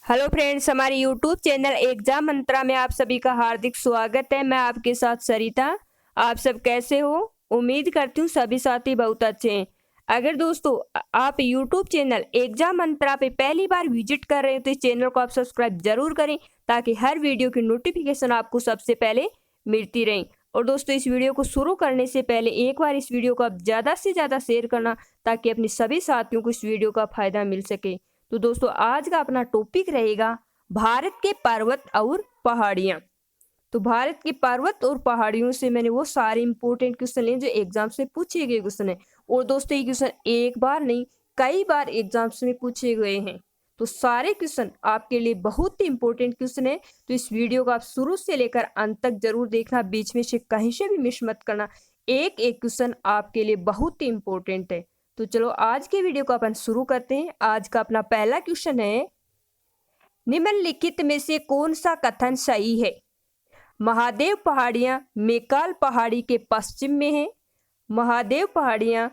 Hello friends, हमारे YouTube channel exam मंत्रा में आप सभी का हार्दिक स्वागत है। मैं आपके साथ सरिता। आप सब कैसे हो? उम्मीद करती हूँ सभी साथी बहुत अच्छे हैं। अगर दोस्तों आप यूट्यूब चैनल एग्जाम मंत्रा पे पहली बार विजिट कर रहे हो तो इस चैनल को आप सब्सक्राइब जरूर करें ताकि हर वीडियो की नोटिफिकेशन आपको सबसे पहले मिलती रहे। और दोस्तों इस वीडियो को शुरू करने से पहले एक बार इस वीडियो को आप ज़्यादा से ज़्यादा शेयर करना ताकि अपने सभी साथियों को इस वीडियो का फायदा मिल सके। तो दोस्तों आज का अपना टॉपिक रहेगा भारत के पर्वत और पहाड़ियाँ। तो भारत के पर्वत और पहाड़ियों से मैंने वो सारे इंपॉर्टेंट क्वेश्चन लिए जो एग्जाम से पूछे गए क्वेश्चन है। और दोस्तों ये क्वेश्चन एक बार नहीं कई बार एग्जाम्स में पूछे गए हैं। तो सारे क्वेश्चन आपके लिए बहुत ही इंपॉर्टेंट क्वेश्चन है। तो इस वीडियो को आप शुरू से लेकर अंत तक जरूर देखना, बीच में से कहीं से भी मिस मत करना। एक एक क्वेश्चन आपके लिए बहुत ही इंपॉर्टेंट है। तो चलो आज के वीडियो को अपन शुरू करते हैं। आज का अपना पहला क्वेश्चन है, निम्नलिखित में से कौन सा कथन सही है? महादेव पहाड़ियां मेकाल पहाड़ी के पश्चिम में है। महादेव पहाड़ियां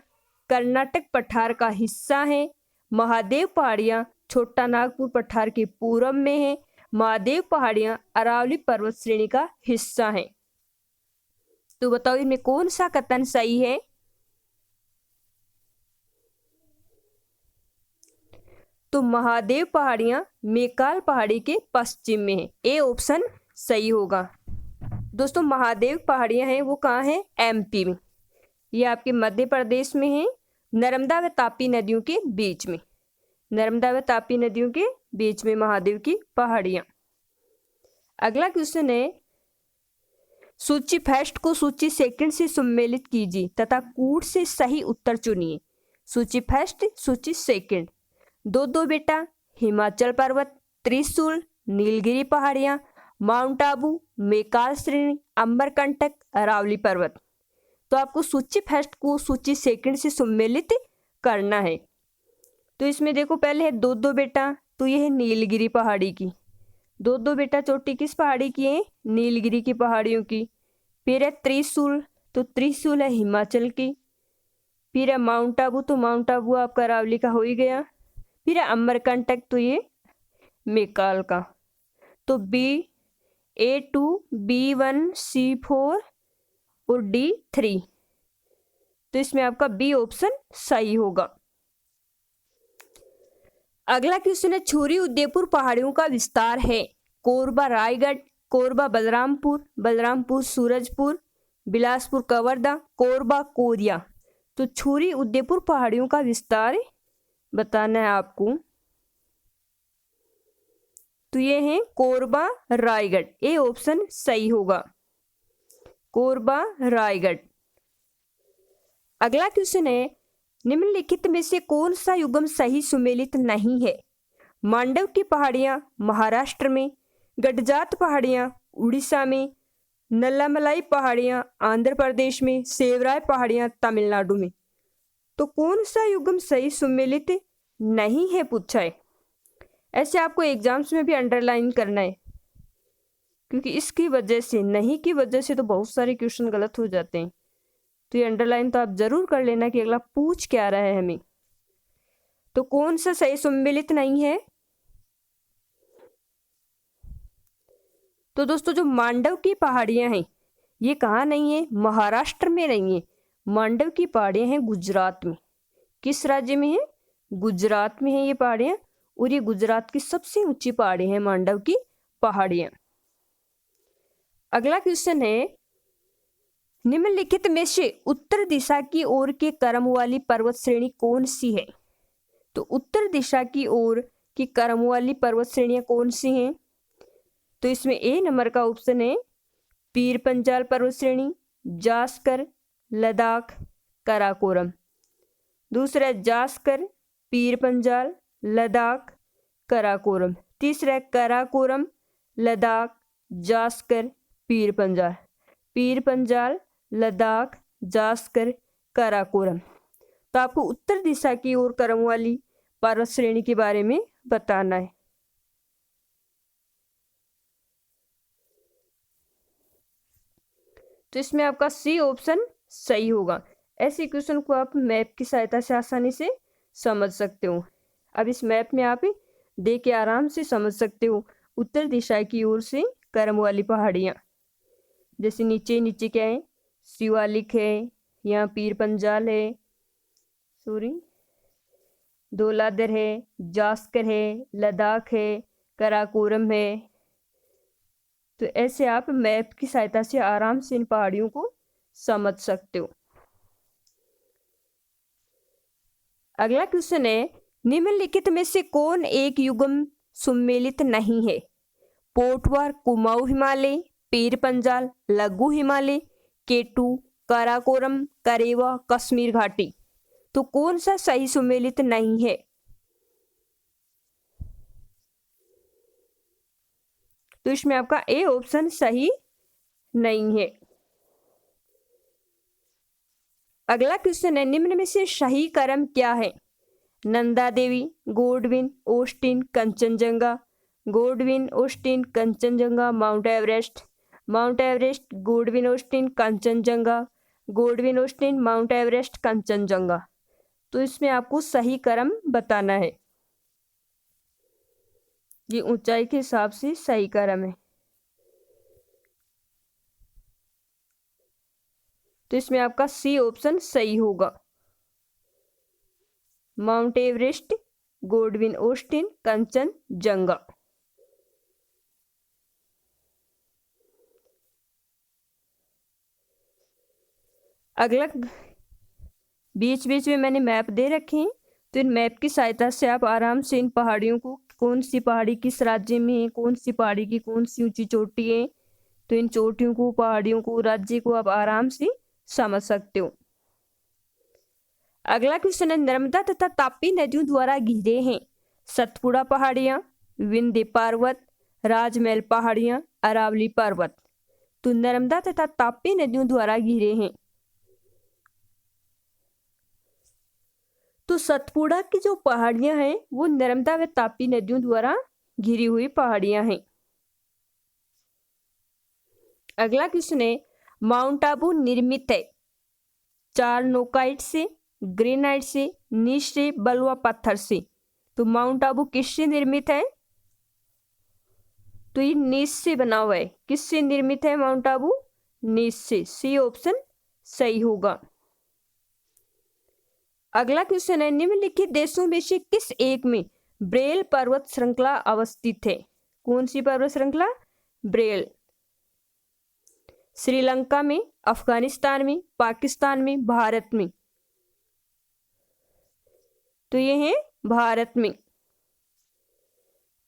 कर्नाटक पठार का हिस्सा है। महादेव पहाड़ियां छोटा नागपुर पठार के पूरब में है। महादेव पहाड़ियां अरावली पर्वत श्रेणी का हिस्सा है। तो बताओ इनमें कौन सा कथन सही है? तो महादेव पहाड़ियां मेकाल पहाड़ी के पश्चिम में है। ए ऑप्शन सही होगा। दोस्तों महादेव पहाड़ियां हैं वो कहाँ हैं? एमपी में। ये आपके मध्य प्रदेश में है, नर्मदा व तापी नदियों के बीच में। नर्मदा व तापी नदियों के बीच में महादेव की पहाड़ियां। अगला क्वेश्चन है, सूची फर्स्ट को सूची सेकंड से सम्मिलित कीजिए तथा कूट से सही उत्तर चुनिए। सूची फर्स्ट सूची सेकंड। दो दो बेटा, हिमाचल पर्वत, त्रिशूल, नीलगिरी पहाड़ियां, माउंट आबू, मेकाल श्रेणी, अमरकंटक, अरावली पर्वत। तो आपको सूची फर्स्ट को सूची सेकंड से सम्मिलित करना है। तो इसमें देखो पहले है दो दो बेटा, तो ये है नीलगिरी पहाड़ी की। दो दो बेटा चोटी किस पहाड़ी की है? नीलगिरी की पहाड़ियों की। फिर है त्रिशूल, तो त्रिशूल है हिमाचल की। फिर है माउंट आबू, तो माउंट आबू आपका अरावली का हो ही गया। फिर है अमरकंटक, तो ये मेकाल का। तो A2, B1, C4 और D3। तो इसमें आपका बी ऑप्शन सही होगा। अगला क्वेश्चन है, छुरी उदयपुर पहाड़ियों का विस्तार है। कोरबा रायगढ़, कोरबा बलरामपुर, बलरामपुर सूरजपुर, बिलासपुर कवर्धा, कोरबा कोरिया। तो छुरी उदयपुर पहाड़ियों का विस्तार बताना है आपको। तो ये है कोरबा रायगढ़। ए ऑप्शन सही होगा, कोरबा रायगढ़। अगला क्वेश्चन है, निम्नलिखित में से कौन सा युग्म सही सुमेलित नहीं है? मांडव की पहाड़ियां महाराष्ट्र में, गडजात पहाड़ियां उड़ीसा में, नल्लामलाई पहाड़ियां आंध्र प्रदेश में, सेवराय पहाड़ियां तमिलनाडु में। तो कौन सा युग्म सही सुमेलित नहीं है पूछा है। ऐसे आपको एग्जाम्स में भी अंडरलाइन करना है, क्योंकि इसकी वजह से नहीं की वजह से तो बहुत सारे क्वेश्चन गलत हो जाते हैं। तो ये अंडरलाइन तो आप जरूर कर लेना कि अगला पूछ क्या रहा है हमें। तो कौन सा सही सम्मिलित नहीं है? तो दोस्तों जो मांडव की पहाड़ियां हैं ये कहाँ नहीं है? महाराष्ट्र में नहीं है। मांडव की पहाड़ियां हैं गुजरात में। किस राज्य में है? गुजरात में है ये पहाड़ियां। और ये गुजरात की सबसे ऊंची पहाड़ी है मांडव की पहाड़ियां। अगला क्वेश्चन है, निम्नलिखित में से उत्तर दिशा की ओर के क्रम वाली पर्वत श्रेणी कौन सी है? तो उत्तर दिशा की ओर की क्रम वाली पर्वत श्रेणियां कौन सी हैं? तो इसमें ए नंबर का ऑप्शन है पीर पंजाल पर्वत श्रेणी, जास्कर, लद्दाख, काराकोरम। दूसरा जास्कर, पीर पंजाल, लद्दाख, काराकोरम। तीसरा काराकोरम, लद्दाख, जास्कर, पीर पंजाल। पीर पंजाल, लद्दाख, जास्कर, काराकोरम। तो आपको उत्तर दिशा की ओर क्रम वाली पर्वत श्रेणी के बारे में बताना है। तो इसमें आपका सी ऑप्शन सही होगा। ऐसे क्वेश्चन को आप मैप की सहायता से आसानी से समझ सकते हो। अब इस मैप में आप देख के आराम से समझ सकते हो। उत्तर दिशा की ओर से कर्म वाली पहाड़ियाँ, जैसे नीचे नीचे क्या है, शिवालिक है, यहाँ पीर पंजाल है, सॉरी धौलाधर है, जास्कर है, लद्दाख है, कराकोरम है। तो ऐसे आप मैप की सहायता से आराम से इन पहाड़ियों को समझ सकते हो। अगला क्वेश्चन है, निम्नलिखित में से कौन एक युग्म सम्मिलित नहीं है? पोटवार, कुमाऊं हिमालय, पीर पंजाल, लघु हिमालय, केटू, काराकोरम, करेवा, कश्मीर घाटी। तो कौन सा सही सम्मिलित नहीं है? तो इसमें आपका ए ऑप्शन सही नहीं है। अगला क्वेश्चन है, निम्न में से सही क्रम क्या है? Nanda Devi, Godwin, Austen, Kanchenjunga, Godwin, Austen, Kanchenjunga, Mount Everest, Mount Everest, Godwin, Austen, Kanchenjunga, Godwin, Austen, Mount Everest, Kanchenjunga. तो इसमें आपको सही क्रम बताना है। ये ऊंचाई के हिसाब से सही क्रम है। तो इसमें आपका सी ऑप्शन सही होगा। Mount Everest, Godwin, Austen, Kanchenjunga. अगला बीच बीच में मैंने मैप दे रखे हैं, तो इन मैप की सहायता से आप आराम से इन पहाड़ियों को, कौन सी पहाड़ी किस राज्य में है, कौन सी पहाड़ी की कौन सी ऊंची चोटी है, तो इन चोटियों को, पहाड़ियों को, राज्य को आप आराम से समझ सकते हो। अगला क्वेश्चन है, नर्मदा तथा तापी नदियों द्वारा घिरे हैं सतपुड़ा पहाड़ियां, विंध्य पर्वत, राजमहल पहाड़ियां, अरावली पर्वत। तो नर्मदा तथा तापी नदियों द्वारा घिरे हैं। तो सतपुड़ा की जो पहाड़ियां हैं वो नर्मदा व तापी नदियों द्वारा घिरी हुई पहाड़ियां हैं। अगला क्वेश्चन है, माउंट आबू निर्मित है चारनोकाइट से, ग्रेनाइट से, नीच से, बलुआ पत्थर से। तो माउंट आबू किससे निर्मित है? तो ये नीच से बना हुआ है। किससे निर्मित है माउंट आबू? नीच से। सी ऑप्शन सही होगा। अगला क्वेश्चन है, निम्नलिखित देशों में से किस एक में ब्रेल पर्वत श्रृंखला अवस्थित है? कौन सी पर्वत श्रृंखला? ब्रेल। श्रीलंका में, अफगानिस्तान में, पाकिस्तान में, भारत में। तो ये है भारत में।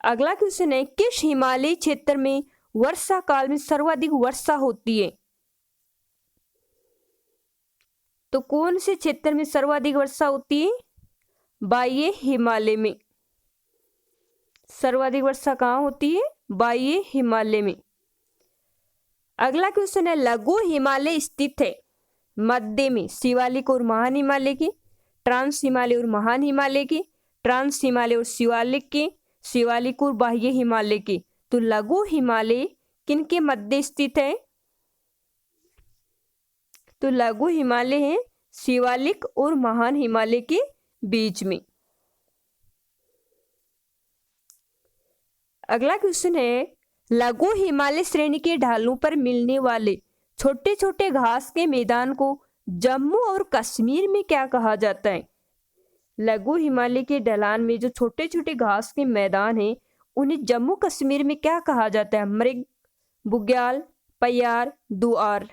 अगला क्वेश्चन है, किस हिमालयी क्षेत्र में वर्षा काल में सर्वाधिक वर्षा होती है? तो कौन से क्षेत्र में सर्वाधिक वर्षा होती है? बाह्य हिमालय में। सर्वाधिक वर्षा कहाँ होती है? बाह्य हिमालय में। अगला क्वेश्चन है, लघु हिमालय स्थित है मध्य में शिवालिक और महान हिमालय की, ट्रांस हिमालय और महान हिमालय की, ट्रांस हिमालय और शिवालिक की, शिवालिक और बाह्य हिमालय की। तो लघु हिमालय किनके मध्य स्थित है? तो लघु हिमालय है शिवालिक और महान हिमालय के बीच में। अगला क्वेश्चन है, लघु हिमालय श्रेणी के ढालों पर मिलने वाले छोटे छोटे घास के मैदान को जम्मू और कश्मीर में क्या कहा जाता है? लघु हिमालय के ढलान में जो छोटे छोटे घास के मैदान हैं उन्हें जम्मू कश्मीर में क्या कहा जाता है? मृग, बुग्याल, पयार, दुआर।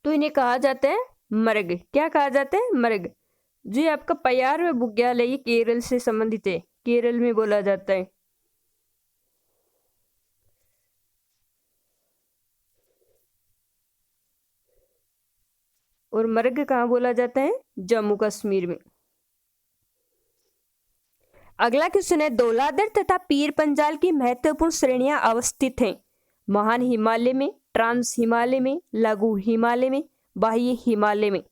तो इन्हें कहा जाता है मृग। क्या कहा जाता है? मृग। जो आपका पयार व बुग्याल है ये केरल से संबंधित है, केरल में बोला जाता है। और मृग कहाँ बोला जाता है? जम्मू कश्मीर में। अगला क्वेश्चन है, धौलाधर तथा पीर पंजाल की महत्वपूर्ण श्रेणियां अवस्थित हैं महान हिमालय में, ट्रांस हिमालय में, लघु हिमालय में, बाह्य हिमालय में।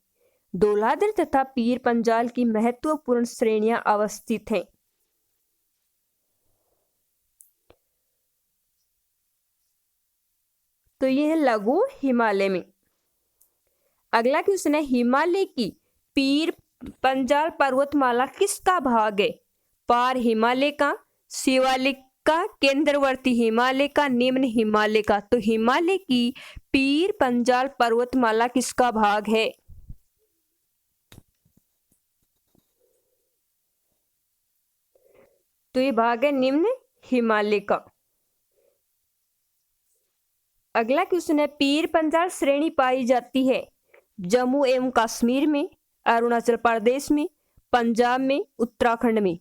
धौलाधर तथा पीर पंजाल की महत्वपूर्ण श्रेणियां अवस्थित हैं। तो ये है लघु हिमालय में। अगला क्वेश्चन है, हिमालय की पीर पंजाल पर्वतमाला किसका भाग है? पार हिमालय का, शिवालिक का, केंद्रवर्ती हिमालय का, निम्न हिमालय का। तो हिमालय की पीर पंजाल पर्वतमाला किसका भाग है? तो ये भाग है निम्न हिमालय का। अगला क्वेश्चन है, पीर पंजाल श्रेणी पाई जाती है जम्मू एवं कश्मीर में, अरुणाचल प्रदेश में, पंजाब में, उत्तराखंड में।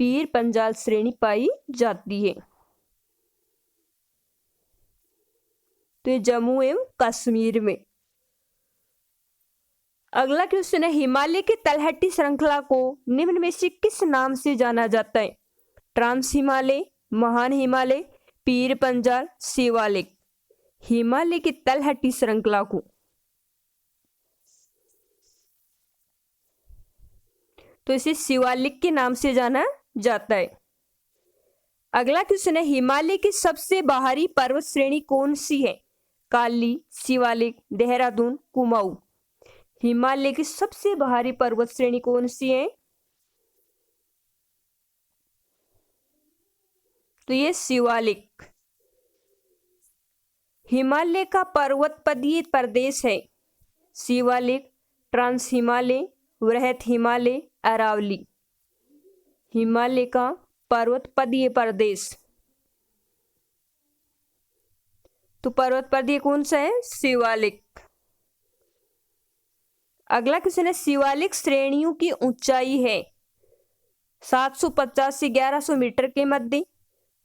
पीर पंजाल श्रेणी पाई जाती है तो ये जम्मू एवं कश्मीर में। अगला क्वेश्चन है, हिमालय की तलहटी श्रृंखला को निम्न में से किस नाम से जाना जाता है? ट्रांस हिमालय, महान हिमालय, पीर पंजाल, शिवालिक। हिमालय की तलहटी श्रृंखला को तो इसे शिवालिक के नाम से जाना जाता है। अगला क्वेश्चन है, हिमालय की सबसे बाहरी पर्वत श्रेणी कौन सी है? काली, शिवालिक, देहरादून, कुमाऊं। हिमालय की सबसे बाहरी पर्वत श्रेणी कौन सी है? तो ये शिवालिक। हिमालय का पर्वतपदीय प्रदेश है शिवालिक, ट्रांस हिमालय, वृहत हिमालय, अरावली। हिमालय का पर्वतपदीय प्रदेश, तो पर्वतपदीय कौन सा है? शिवालिक। अगला क्वेश्चन है, शिवालिक श्रेणियों की ऊंचाई है 750 से 1100 मीटर के मध्य,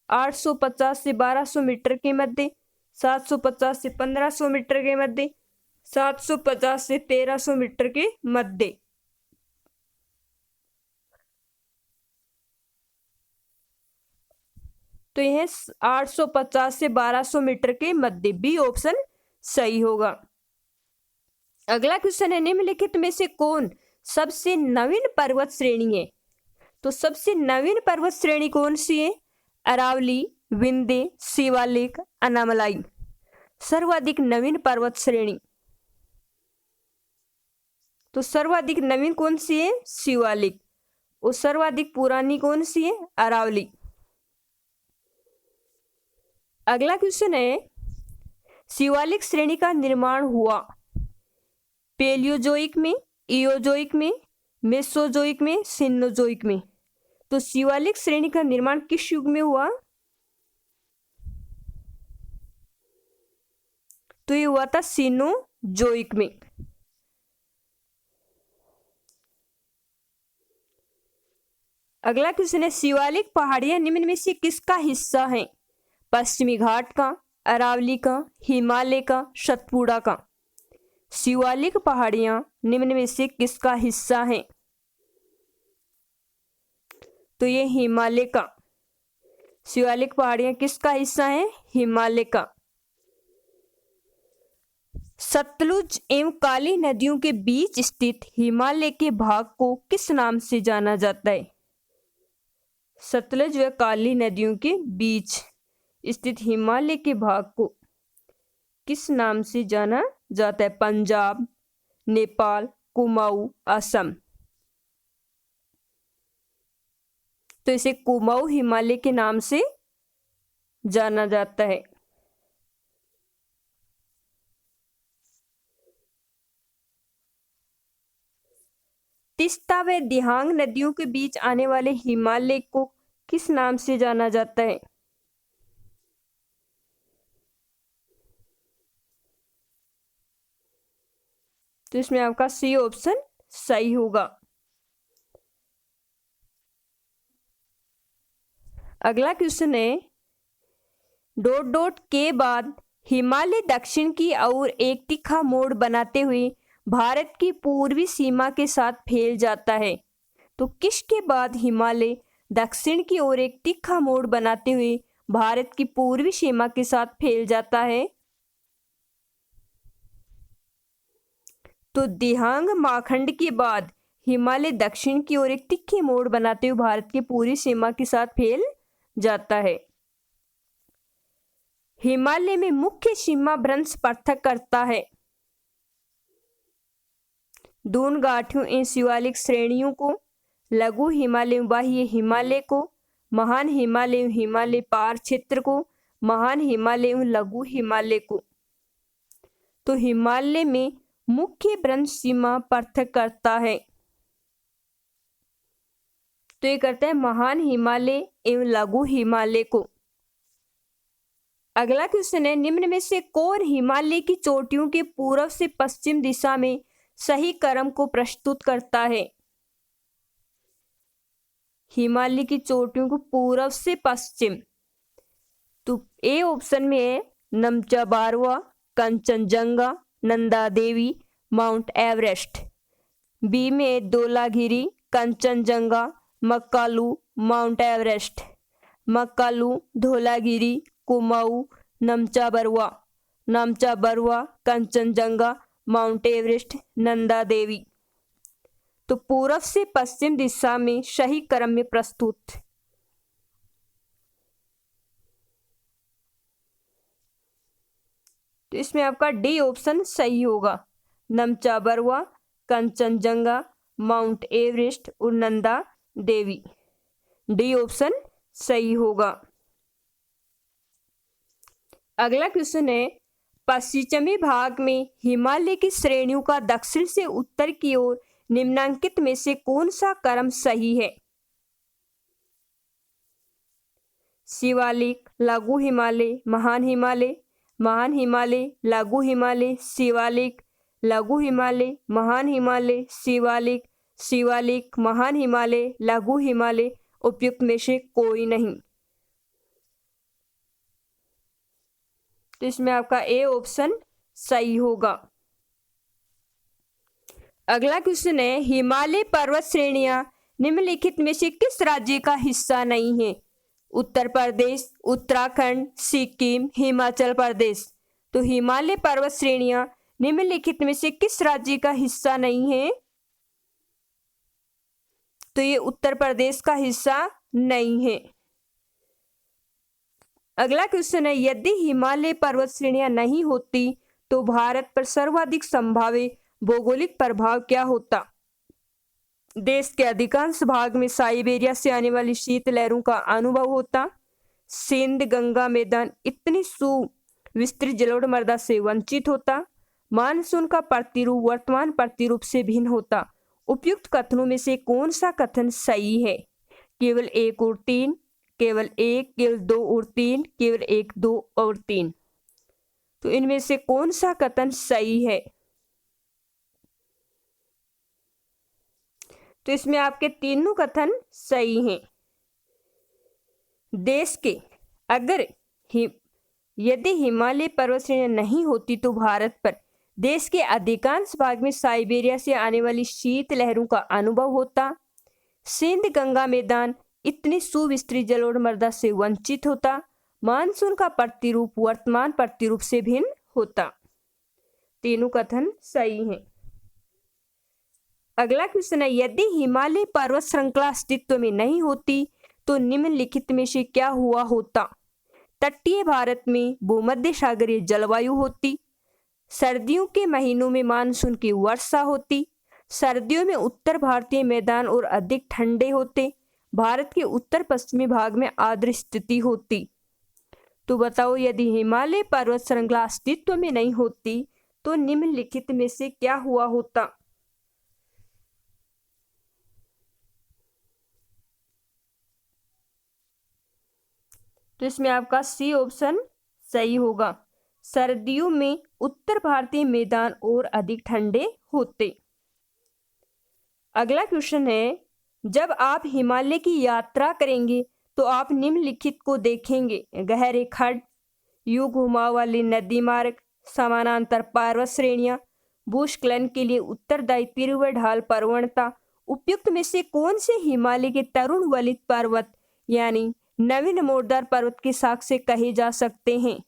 850 से 1200 मीटर के मध्य, 750 से 1500 मीटर के मध्य, 750 से 1300 मीटर के मध्य। तो यह 850 से 1200 मीटर के मध्य, बी ऑप्शन सही होगा। अगला क्वेश्चन है, निम्नलिखित में से कौन सबसे नवीन पर्वत श्रेणी है? तो सबसे नवीन पर्वत श्रेणी कौन सी है? अरावली, विंध्य, शिवालिक, अनामलाई। सर्वाधिक नवीन पर्वत श्रेणी, तो सर्वाधिक नवीन कौन सी है? शिवालिक। और सर्वाधिक पुरानी कौन सी है? अरावली। अगला क्वेश्चन है, शिवालिक श्रेणी का निर्माण हुआ पेलियोजोइक में, इयोजोइक में, मेसोजोइक में, सिनोजोइक में। तो शिवालिक श्रेणी का निर्माण किस युग में हुआ? तो ये हुआ था सिनोजोइक में। अगला क्वेश्चन है, शिवालिक पहाड़ियां निम्न में से किसका हिस्सा हैं? पश्चिमी घाट का, अरावली का, हिमालय का, सतपुड़ा का। शिवालिक पहाड़ियां निम्न में से किसका हिस्सा हैं? तो ये हिमालय का। शिवालिक पहाड़ियां किसका हिस्सा है? हिमालय का। सतलुज एवं काली नदियों के बीच स्थित हिमालय के भाग को किस नाम से जाना जाता है? सतलुज व काली नदियों के बीच स्थित हिमालय के भाग को किस नाम से जाना जाता है? पंजाब, नेपाल, कुमाऊं, असम। तो इसे कुमाऊं हिमालय के नाम से जाना जाता है। तीस्ता व दिहांग नदियों के बीच आने वाले हिमालय को किस नाम से जाना जाता है? तो इसमें आपका सी ऑप्शन सही होगा। अगला क्वेश्चन है, डॉट डॉट के बाद हिमालय दक्षिण की ओर एक तीखा मोड़ बनाते हुए भारत की पूर्वी सीमा के साथ फैल जाता है। तो किसके बाद हिमालय दक्षिण की ओर एक तीखा मोड़ बनाते हुए भारत की पूर्वी सीमा के साथ फैल जाता है? तो दिहांग माखंड के बाद हिमालय दक्षिण की ओर एक तीखे मोड़ बनाते हुए भारत की पूरी सीमा के साथ फैल जाता है। हिमालय में मुख्य सीमा भ्रंश पृथक करता है? दून गाठियों इन शिवालिक श्रेणियों को, लघु हिमालय बाह्य हिमालय को, महान हिमालय हिमालय पार क्षेत्र को, महान हिमालय लघु हिमालय को। तो हिमालय में मुख्य भ्रंश सीमा पृथक करता है, तो ये करता है महान हिमालय एवं लघु हिमालय को। अगला क्वेश्चन है, निम्न में से कौन हिमालय की चोटियों के पूर्व से पश्चिम दिशा में सही क्रम को प्रस्तुत करता है? हिमालय की चोटियों को पूर्व से पश्चिम, तो ए ऑप्शन में है Namcha Barwa, Kanchenjunga, Nanda Devi, Mount Everest. B में Dhaulagiri, Kanchenjunga, Makalu, Mount Everest. Makalu, Dhaulagiri, Kumaon, Namcha Barua, Kanchenjunga, Mount Everest, Nanda Devi. तो पूर्व से पश्चिम दिशा में सही क्रम में प्रस्तुत। तो इसमें आपका डी ऑप्शन सही होगा, नमचा बरुआ, कंचनजंगा, माउंट एवरेस्ट और नंदा देवी। डी ऑप्शन सही होगा। अगला क्वेश्चन है, पश्चिमी भाग में हिमालय की श्रेणियों का दक्षिण से उत्तर की ओर निम्नांकित में से कौन सा क्रम सही है? शिवालिक, लघु हिमालय, महान हिमालय, महान हिमालय, लघु हिमालय, शिवालिक, लघु हिमालय, महान हिमालय, शिवालिक, शिवालिक, महान हिमालय, लघु हिमालय। उपयुक्त में से कोई नहीं। तो इसमें आपका ए ऑप्शन सही होगा। अगला क्वेश्चन है, हिमालय पर्वत श्रेणियां निम्नलिखित में से किस राज्य का हिस्सा नहीं है? उत्तर प्रदेश, उत्तराखंड, सिक्किम, हिमाचल प्रदेश। तो हिमालय पर्वत श्रेणियां निम्नलिखित में से किस राज्य का हिस्सा नहीं है? तो ये उत्तर प्रदेश का हिस्सा नहीं है। अगला क्वेश्चन है, यदि हिमालय पर्वत श्रेणियां नहीं होती तो भारत पर सर्वाधिक संभावित भौगोलिक प्रभाव क्या होता? देश के अधिकांश भाग में साइबेरिया से आने वाली शीत लहरों का अनुभव होता। सिंध गंगा मैदान इतनी सुविस्तृत जलोढ़ मृदा से वंचित होता। मानसून का प्रतिरूप वर्तमान प्रतिरूप से भिन्न होता। उपयुक्त कथनों में से कौन सा कथन सही है? केवल 1 और 3, केवल 1, केवल 2 और 3, केवल 1, 2 और 3। तो इनमें से कौन सा कथन सही है? तो इसमें आपके तीनों कथन सही हैं। देश के यदि हिमालय पर्वत श्रेणियां नहीं होती तो भारत पर देश के अधिकांश भाग में साइबेरिया से आने वाली शीत लहरों का अनुभव होता। सिंध गंगा मैदान इतनी सुविस्तृत जलोढ़ मृदा से वंचित होता। मानसून का प्रतिरूप वर्तमान प्रतिरूप से भिन्न होता। तीनों कथन सही हैं। अगला क्वेश्चन है, यदि हिमालय पर्वत श्रृंखला अस्तित्व में नहीं होती तो निम्नलिखित में से क्या हुआ होता? तटीय भारत में भूमध्य सागरीय जलवायु होती। सर्दियों के महीनों में मानसून की वर्षा होती। सर्दियों में उत्तर भारतीय मैदान और अधिक ठंडे होते। भारत के उत्तर पश्चिमी भाग में आर्द्र स्थिति होती। तो बताओ, यदि हिमालय पर्वत श्रृंखला अस्तित्व में नहीं होती तो निम्नलिखित में से क्या हुआ होता? तो इसमें आपका सी ऑप्शन सही होगा। सर्दियों में उत्तर भारतीय मैदान और अधिक ठंडे होते। अगला क्वेश्चन है, जब आप हिमालय की यात्रा करेंगे तो आप निम्नलिखित को देखेंगे: गहरे खड्ड, यू घुमाव वाली नदी मार्ग, समानांतर पर्वत श्रेणियां, भूस्खलन के लिए उत्तरदायी तीव्र ढाल प्रवणता। उपयुक्त में से कौन से हिमालय के तरुण वलित पर्वत यानी नवीन मोड़दार पर्वत के साक्ष्य कहे जा सकते हैं?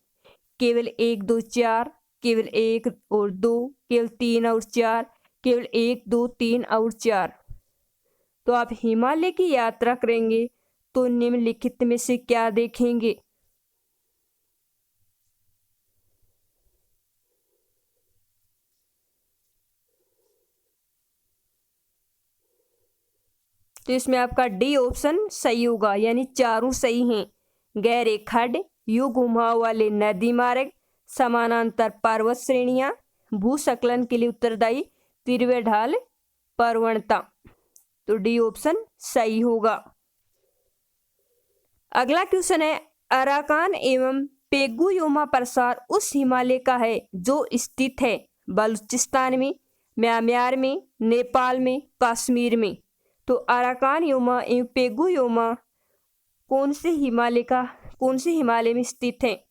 केवल 1, 2, 4, केवल 1 और 2, केवल 3 और 4, केवल 1, 2, 3 और 4। तो आप हिमालय की यात्रा करेंगे तो निम्नलिखित में से क्या देखेंगे? तो इसमें आपका डी ऑप्शन सही होगा, यानी चारों सही हैं। गहरे खड्ड, यू घुमाव वाले नदी मार्ग, समानांतर पर्वत श्रेणियां, भूस्खलन के लिए उत्तरदायी तीव्र ढाल प्रवणता। तो डी ऑप्शन सही होगा। अगला क्वेश्चन है, अराकान एवं पेगुयोमा प्रसार उस हिमालय का है जो स्थित है बलूचिस्तान में, म्यांमार में, नेपाल में, कश्मीर में। तो अराकान योमा एवं पेगुयोमा कौन से हिमालय में स्थित है?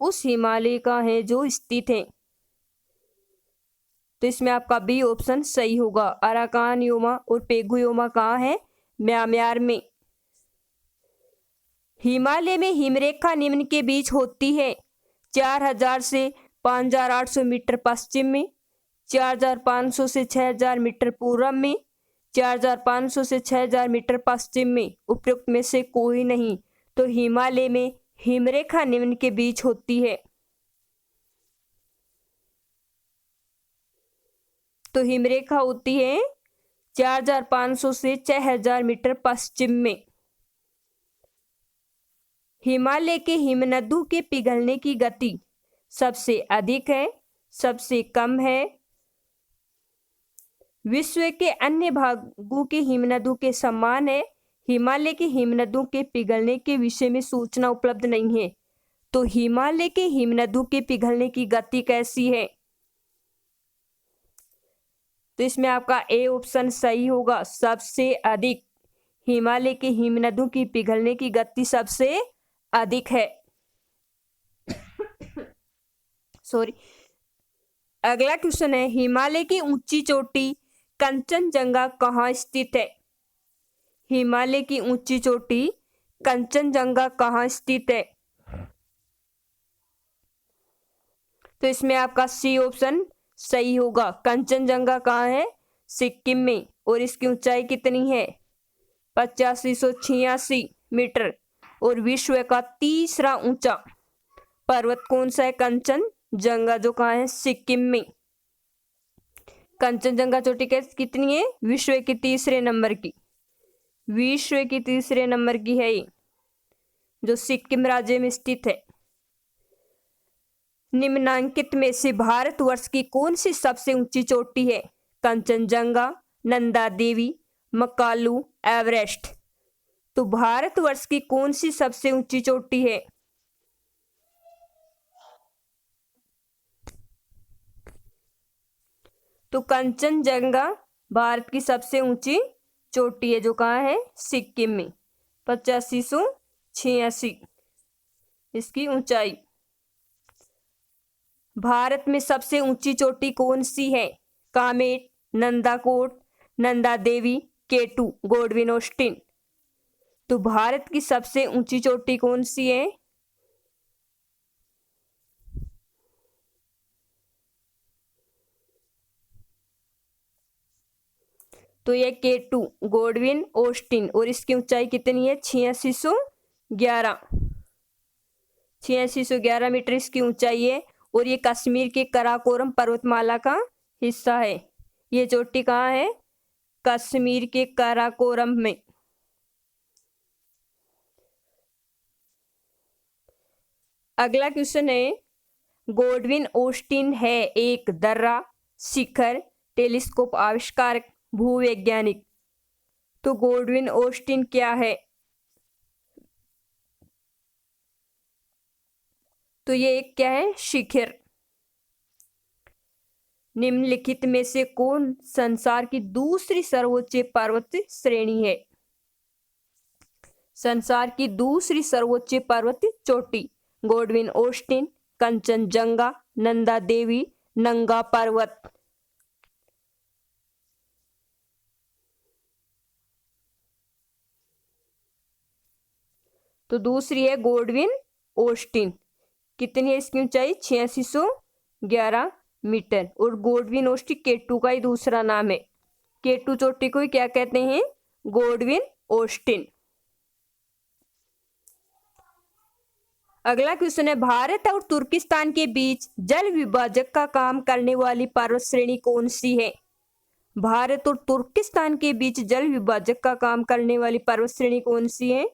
उस हिमालय का है जो स्थित है। तो इसमें आपका बी ऑप्शन सही होगा। अराकान योमा और पेगुयोमा कहाँ है? म्यांमार में। हिमालय में हिमरेखा निम्न के बीच होती है, 4000 से 5800 मीटर पश्चिम में, 4500 से 6000 मीटर पूर्व में, 4500 से 6000 मीटर पश्चिम में। उपयुक्त में से कोई नहीं। तो हिमालय में हिमरेखा निम्न के बीच होती है। तो हिमरेखा होती है 4500 से 6000 मीटर पश्चिम में। हिमालय के हिमनदों के पिघलने की गति सबसे अधिक है, सबसे कम है। विश्व के अन्य भागों के हिमनदों के समान है। हिमालय के हिमनदों के पिघलने के विषय में सूचना उपलब्ध नहीं है। तो हिमालय के हिमनदों के पिघलने की गति कैसी है? तो इसमें आपका ए ऑप्शन सही होगा, सबसे अधिक। हिमालय के हिमनदों की पिघलने की गति सबसे अधिक है। सॉरी। अगला क्वेश्चन है, हिमालय की ऊंची चोटी कंचनजंगा कहाँ स्थित है? हिमालय की ऊंची चोटी कंचनजंगा कहाँ स्थित है? तो इसमें आपका सी ऑप्शन सही होगा। कंचनजंगा कहाँ है? सिक्किम में। और इसकी ऊंचाई कितनी है? 8586 मीटर। और विश्व का तीसरा ऊंचा पर्वत कौन सा है? कंचनजंगा, जो कहाँ है? सिक्किम में। कंचनजंगा चोटी कितनी है? विश्व की तीसरे नंबर की। विश्व की तीसरे नंबर की है ये, जो सिक्किम राज्य में स्थित है। निम्नांकित में से भारतवर्ष की कौन सी सबसे ऊंची चोटी है? कंचनजंगा, नंदा देवी, मकालू, एवरेस्ट। तो भारतवर्ष की कौन सी सबसे ऊंची चोटी है? तो कंचनजंगा भारत की सबसे ऊंची चोटी है, जो कहाँ है? सिक्किम में। 8586 इसकी ऊंचाई। भारत में सबसे ऊंची चोटी कौन सी है? Kamet, Nandakot, Nanda Devi, केटू, Godwin Austin. तो भारत की सबसे ऊंची चोटी कौन सी है? तो ये केटू, गोडविन ऑस्टिन। और इसकी ऊंचाई कितनी है? 8611 मीटर इसकी ऊंचाई है। और ये कश्मीर के कराकोरम पर्वतमाला का हिस्सा है। ये चोटी कहाँ है? कश्मीर के कराकोरम में। अगला क्वेश्चन है, गोडविन ऑस्टिन है एक दर्रा, शिखर, टेलीस्कोप आविष्कारक, भूवैज्ञानिक। तो गोडविन ऑस्टिन क्या है? तो ये एक क्या है? शिखर। निम्नलिखित में से कौन संसार की दूसरी सर्वोच्च पर्वत श्रेणी है? संसार की दूसरी सर्वोच्च पर्वत चोटी? गोडविन ऑस्टिन, कंचनजंगा, नंदा देवी, नंगा पर्वत। तो दूसरी है गोडविन ऑस्टिन। कितनी है इसकी ऊंचाई? 8611 मीटर। और गोडविन ऑस्टिन केटू का ही दूसरा नाम है। केटू चोटी को ही क्या कहते हैं? Godwin Austin. अगला क्वेश्चन है, भारत और तुर्किस्तान के बीच जल विभाजक का काम करने वाली पर्वत श्रेणी कौन सी है? भारत और तुर्किस्तान के बीच जल विभाजक का काम करने वाली पर्वत श्रेणी कौन सी है?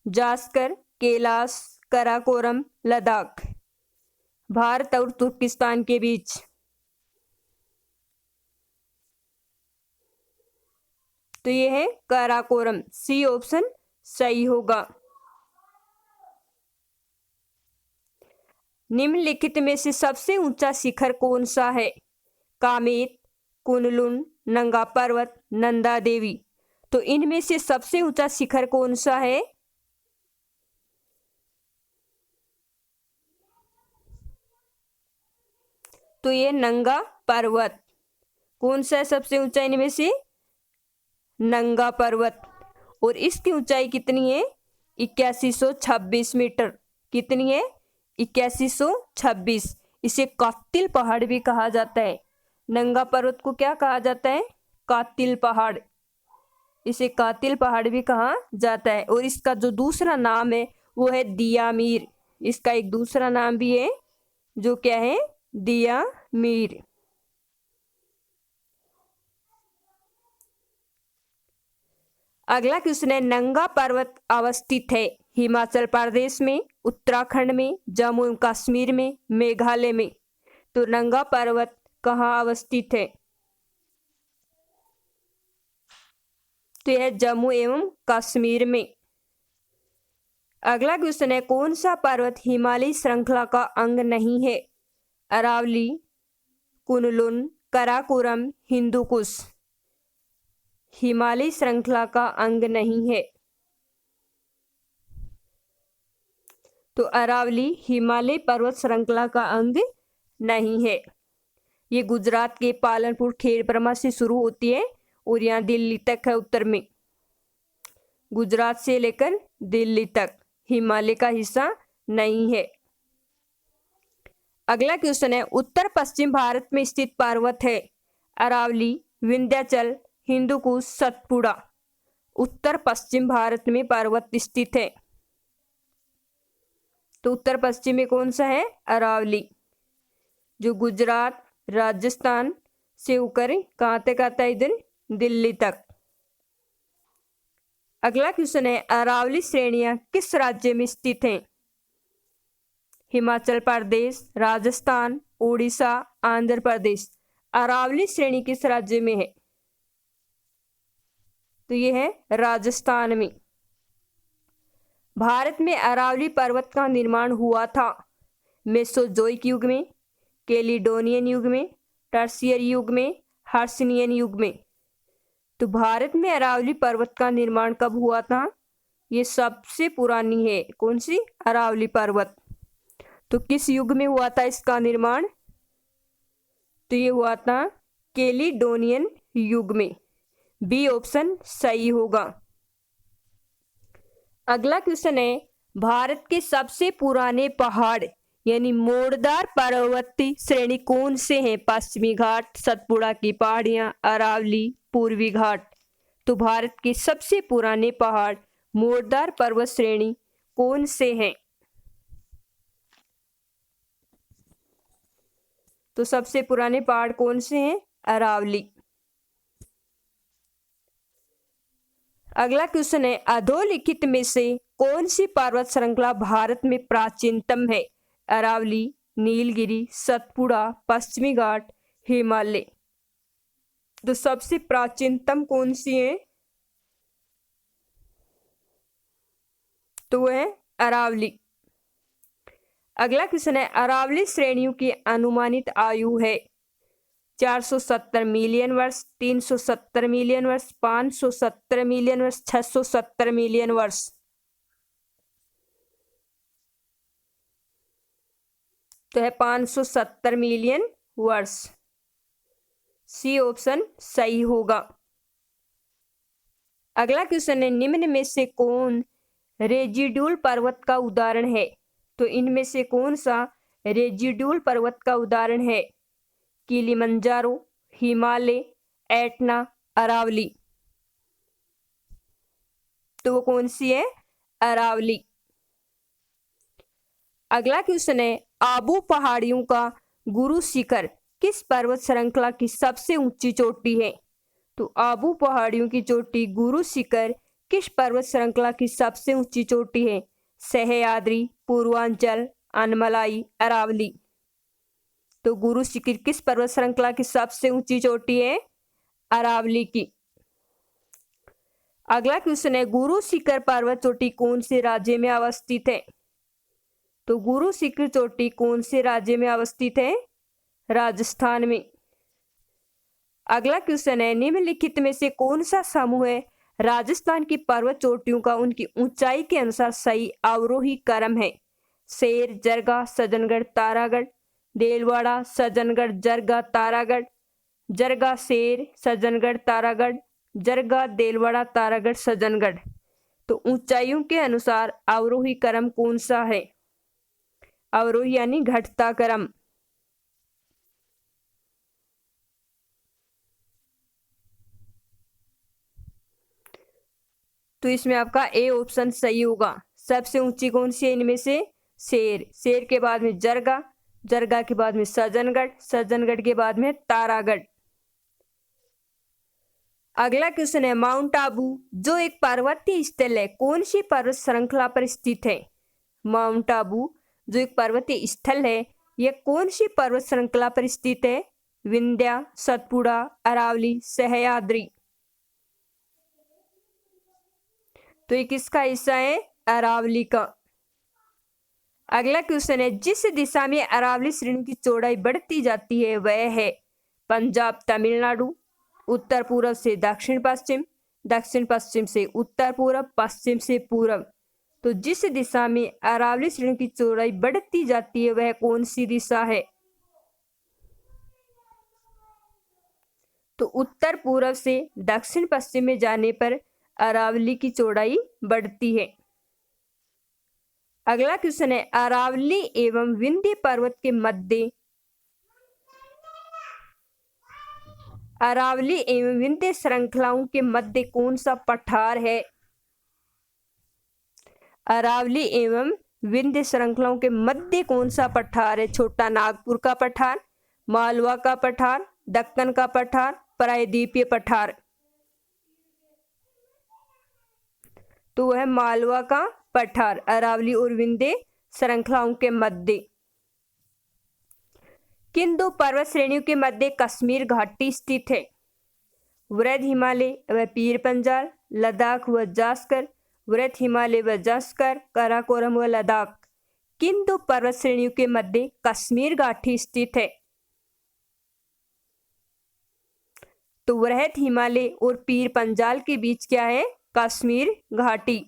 जास्कर, कैलाश, काराकोरम, लद्दाख। भारत और तुर्किस्तान के बीच। तो ये है काराकोरम। सी ऑप्शन सही होगा। निम्नलिखित में से सबसे ऊंचा शिखर कौन सा है? कामेत, कुनलुन, नंगा पर्वत, नंदा देवी। तो इनमें से सबसे ऊंचा शिखर कौन सा है? तो ये नंगा पर्वत। कौन सा है सबसे ऊंचा इनमें से? नंगा पर्वत। और इसकी ऊंचाई कितनी है? 8126 मीटर। कितनी है? 8126। इसे कातिल पहाड़ भी कहा जाता है। नंगा पर्वत को क्या कहा जाता है? कातिल पहाड़। इसे कातिल पहाड़ भी कहा जाता है। और इसका जो दूसरा नाम है वो है दियामीर। इसका एक दूसरा नाम भी है, जो क्या है? दियामीर। अगला क्वेश्चन है, नंगा पर्वत अवस्थित है हिमाचल प्रदेश में, उत्तराखंड में, जम्मू एवं कश्मीर में, मेघालय में। तो नंगा पर्वत कहाँ अवस्थित है? तो यह जम्मू एवं कश्मीर में। अगला क्वेश्चन है, कौन सा पर्वत हिमालय श्रृंखला का अंग नहीं है? अरावली, कुनलुन, काराकोरम, हिंदुकुश। हिमालय श्रृंखला का अंग नहीं है। तो अरावली हिमालय पर्वत श्रृंखला का अंग नहीं है। ये गुजरात के पालनपुर खेड़ब्रह्मा से शुरू होती है और यहाँ दिल्ली तक है उत्तर में। गुजरात से लेकर दिल्ली तक हिमालय का हिस्सा नहीं है। अगला क्वेश्चन है, उत्तर पश्चिम भारत में स्थित पर्वत है? अरावली, विंध्याचल, हिंदुकुश, सतपुड़ा। उत्तर पश्चिम भारत में पर्वत स्थित है। तो उत्तर पश्चिम में कौन सा है? अरावली, जो गुजरात, राजस्थान से होकर कहाँ तक आता है? इधर दिल्ली तक। अगला क्वेश्चन है, अरावली श्रेणियां किस राज्य में स्थित हैं? हिमाचल प्रदेश, राजस्थान, उड़ीसा, आंध्र प्रदेश। अरावली श्रेणी किस राज्य में है? तो ये है राजस्थान में। भारत में अरावली पर्वत का निर्माण हुआ था मेसोजोइक युग में, कैलिडोनियन युग में, टर्शियर युग में, हर्षनियन युग में। तो भारत में अरावली पर्वत का निर्माण कब हुआ था? ये सबसे पुरानी है। कौन सी? अरावली पर्वत। तो किस युग में हुआ था इसका निर्माण? तो ये हुआ था कैलिडोनियन युग में। बी ऑप्शन सही होगा। अगला क्वेश्चन है, भारत के सबसे पुराने पहाड़ यानी मोड़दार पर्वतीय श्रेणी कौन से हैं? पश्चिमी घाट, सतपुड़ा की पहाड़ियां, अरावली, पूर्वी घाट। तो भारत के सबसे पुराने पहाड़ मोड़दार पर्वत श्रेणी कौन से हैं? तो सबसे पुराने पहाड़ कौन से हैं? अरावली। अगला क्वेश्चन है, अधोलिखित में से कौन सी पर्वत श्रृंखला भारत में प्राचीनतम है? अरावली, नीलगिरी, सतपुड़ा, पश्चिमी घाट, हिमालय। तो सबसे प्राचीनतम कौन सी है? तो है अरावली। अगला क्वेश्चन है, अरावली श्रेणियों की अनुमानित आयु है? 470 मिलियन वर्ष, 370 मिलियन वर्ष, 570 मिलियन वर्ष, 670 मिलियन वर्ष। तो है 570 मिलियन वर्ष। सी ऑप्शन सही होगा। अगला क्वेश्चन है, निम्न में से कौन रेजिड्यूल पर्वत का उदाहरण है? तो इनमें से कौन सा रेजिड्यूल पर्वत का उदाहरण है? Kilimanjaro, Himalaya, Etna, Aravalli. तो वो कौन सी है? अरावली। अगला क्वेश्चन है, आबू पहाड़ियों का गुरु शिखर किस पर्वत श्रृंखला की सबसे ऊंची चोटी है? तो आबू पहाड़ियों की चोटी गुरु शिखर किस पर्वत श्रृंखला की सबसे ऊंची चोटी है? सह्याद्री, पूर्वांचल, अनमलाई, अरावली। तो गुरु शिखर किस पर्वत श्रृंखला की सबसे ऊंची चोटी है? अरावली की। अगला क्वेश्चन है, गुरु शिखर पर्वत चोटी कौन से राज्य में अवस्थित है? तो गुरु शिखर चोटी कौन से राज्य में अवस्थित है? राजस्थान में। अगला क्वेश्चन है, निम्नलिखित में से कौन सा समूह है राजस्थान की पर्वत चोटियों का उनकी ऊंचाई के अनुसार सही अवरोही क्रम है? शेर, जरगा, सज्जनगढ़, तारागढ़, देलवाड़ा, सज्जनगढ़, जरगा, तारागढ़, जरगा, शेर, सज्जनगढ़, तारागढ़, जरगा, देलवाड़ा, तारागढ़, सज्जनगढ़। तो ऊंचाइयों के अनुसार अवरोही क्रम कौन सा है? अवरोही यानी घटता क्रम। तो इसमें आपका ए ऑप्शन सही होगा। सबसे ऊंची कौन सी है इनमें से? शेर। शेर के बाद में जरगा, जरगा के बाद में सज्जनगढ़, सज्जनगढ़ के बाद में तारागढ़। अगला क्वेश्चन है, माउंट आबू जो एक पर्वतीय स्थल है कौन सी पर्वत श्रृंखला पर स्थित है? माउंट आबू जो एक पर्वतीय स्थल है यह कौन सी पर्वत श्रृंखला पर स्थित है? विंध्या, सतपुड़ा, अरावली, सह्याद्री। तो ये किसका हिस्सा है? अरावली का। अगला क्वेश्चन है, जिस दिशा में अरावली श्रेणी की चौड़ाई बढ़ती जाती है वह है? पंजाब, तमिलनाडु, उत्तर पूर्व से दक्षिण पश्चिम, दक्षिण पश्चिम से उत्तर पूर्व, पश्चिम से पूर्व। तो जिस दिशा में अरावली श्रेणी की चौड़ाई बढ़ती जाती है वह कौन सी दिशा है? तो उत्तर पूर्व से दक्षिण पश्चिम में जाने पर अरावली की चौड़ाई बढ़ती है। अगला क्वेश्चन है, अरावली एवं विंध्य पर्वत के मध्य अरावली एवं विंध्य श्रृंखलाओं के मध्य कौन सा पठार है? अरावली एवं विंध्य श्रृंखलाओं के मध्य कौन सा पठार है? छोटा नागपुर का पठार, मालवा का पठार, दक्कन का पठार, प्रायद्वीपीय पठार। तो वह मालवा का पठार अरावली और विंध्य श्रृंखलाओं के मध्य। किन दो पर्वत श्रेणियों के मध्य कश्मीर घाटी स्थित है? वृहद हिमालय व पीर पंजाल, लद्दाख व जास्कर, वृहद हिमालय व जास्कर, काराकोरम व लद्दाख। किन दो पर्वत श्रेणियों के मध्य कश्मीर घाटी स्थित है? तो वृहद हिमालय और पीर पंजाल के बीच क्या है? कश्मीर घाटी।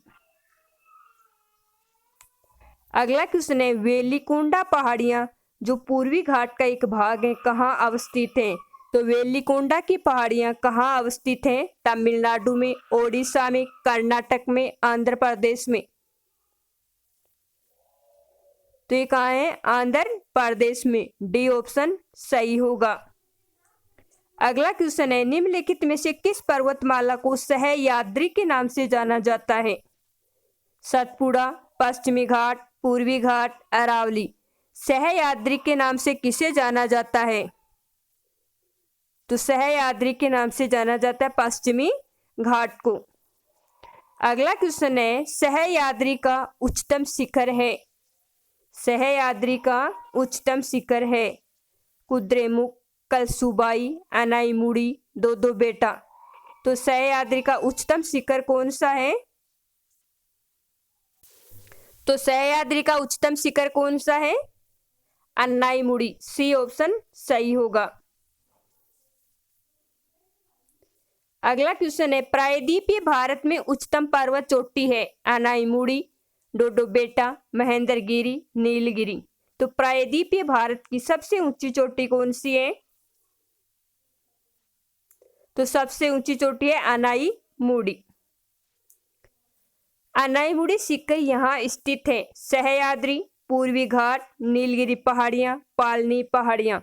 अगला क्वेश्चन है, वेलिकोंडा पहाड़ियां जो पूर्वी घाट का एक भाग है कहाँ अवस्थित हैं? तो वेलिकोंडा की पहाड़ियां कहाँ अवस्थित हैं? तमिलनाडु में, ओडिशा में, कर्नाटक में, आंध्र प्रदेश में। तो ये कहाँ है? आंध्र प्रदेश में। डी ऑप्शन सही होगा। अगला क्वेश्चन है, निम्नलिखित में से किस पर्वतमाला को सह्याद्री के नाम से जाना जाता है? सतपुड़ा, पश्चिमी घाट, पूर्वी घाट, अरावली। सह्याद्री के नाम से किसे जाना जाता है? तो सह्याद्री के नाम से जाना जाता है पश्चिमी घाट को। अगला क्वेश्चन है, सह्याद्री का उच्चतम शिखर है? सह्याद्री का उच्चतम शिखर है कुद्रेमुख, कलसुबाई, अनाईमुड़ी, दो बेटा। तो सह्याद्री का उच्चतम शिखर कौन सा है? तो सह्याद्री का उच्चतम शिखर कौन सा है? अनाईमुड़ी। सी ऑप्शन सही होगा। अगला क्वेश्चन है, प्रायद्वीपीय भारत में उच्चतम पर्वत चोटी है? अनाईमुड़ी, डोडो बेटा, महेंद्रगिरी, नीलगिरी। तो प्रायद्वीपीय भारत की सबसे ऊंची चोटी कौन सी है? तो सबसे ऊंची चोटी है अनाईमुड़ी। अनाईमुड़ी शिखर यहाँ स्थित है। सह्याद्री, पूर्वी घाट, नीलगिरी पहाड़ियां, पालनी पहाड़ियां।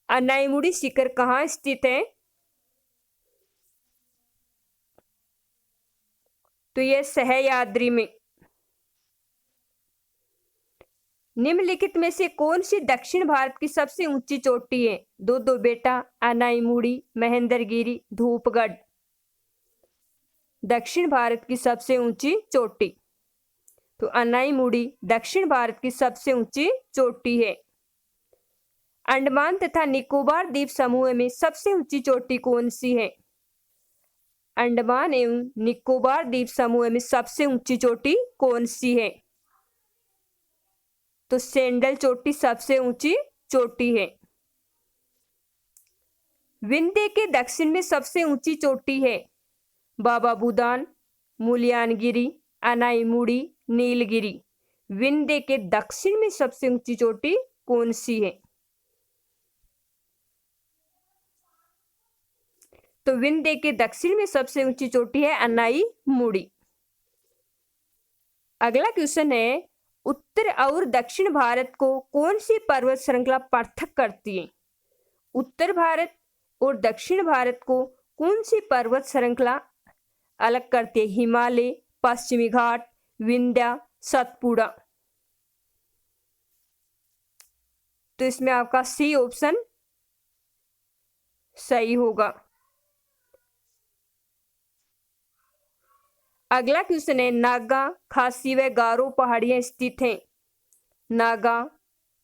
अनाईमुड़ी शिखर कहाँ स्थित है? तो यह सह्याद्री में। निम्नलिखित में से कौन सी दक्षिण भारत की सबसे ऊंची चोटी है? दो दो बेटा, अनाईमुड़ी, महेंद्रगिरी, धूपगढ़। दक्षिण भारत की सबसे ऊंची चोटी, तो अनाईमुड़ी दक्षिण भारत की सबसे ऊंची चोटी है। अंडमान तथा निकोबार द्वीप समूह में सबसे ऊंची चोटी कौन सी है? अंडमान एवं निकोबार द्वीप समूह में सबसे ऊंची चोटी कौन सी है? तो सेंडल चोटी सबसे ऊंची चोटी है। विंध्य के दक्षिण में सबसे ऊंची चोटी है? बाबा बुदान, मुल्यानगिरी, अनाईमुड़ी, नीलगिरी। विंध्य के दक्षिण में सबसे ऊंची चोटी कौन सी है? तो विंध्य के दक्षिण में सबसे ऊंची चोटी है अनाईमुड़ी। अगला क्वेश्चन है, उत्तर और दक्षिण भारत को कौन सी पर्वत श्रृंखला पृथक करती है? उत्तर भारत और दक्षिण भारत को कौन सी पर्वत श्रृंखला अलग करती है? हिमालय, पश्चिमी घाट, विंध्य, सतपुड़ा। तो इसमें आपका सी ऑप्शन सही होगा। अगला क्वेश्चन है, नागा, खासी व गारो पहाड़ियां स्थित हैं। नागा,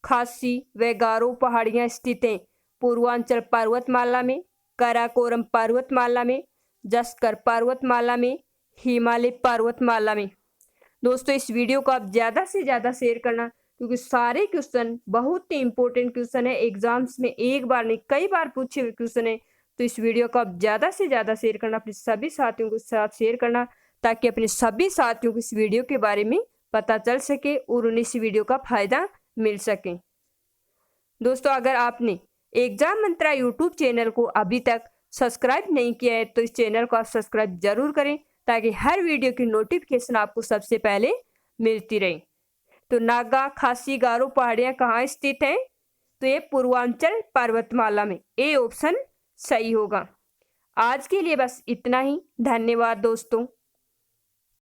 खासी व गारो पहाड़ियां स्थित हैं पूर्वांचल पर्वतमाला में, काराकोरम पर्वतमाला में, जस्कर पर्वतमाला में, हिमालय पर्वतमाला में। दोस्तों इस वीडियो को आप ज़्यादा से ज़्यादा शेयर करना, क्योंकि सारे क्वेश्चन बहुत ही इंपॉर्टेंट क्वेश्चन है, एग्जाम्स में एक बार नहीं कई बार पूछे हुए क्वेश्चन है। तो इस वीडियो को आप ज़्यादा से ज़्यादा शेयर करना, अपने सभी साथियों के साथ शेयर करना, ताकि अपने सभी साथियों को इस वीडियो के बारे में पता चल सके और उन्हें इस वीडियो का फायदा मिल सके। दोस्तों अगर आपने एग्जाम मंत्रा यूट्यूब चैनल को अभी तक सब्सक्राइब नहीं किया है तो इस चैनल को आप सब्सक्राइब जरूर करें, ताकि हर वीडियो की नोटिफिकेशन आपको सबसे पहले मिलती रहे। तो नागा, खासी, गारो पहाड़ियाँ कहाँ स्थित हैं? तो ये पूर्वांचल पर्वतमाला में। ए ऑप्शन सही होगा। आज के लिए बस इतना ही। धन्यवाद दोस्तों।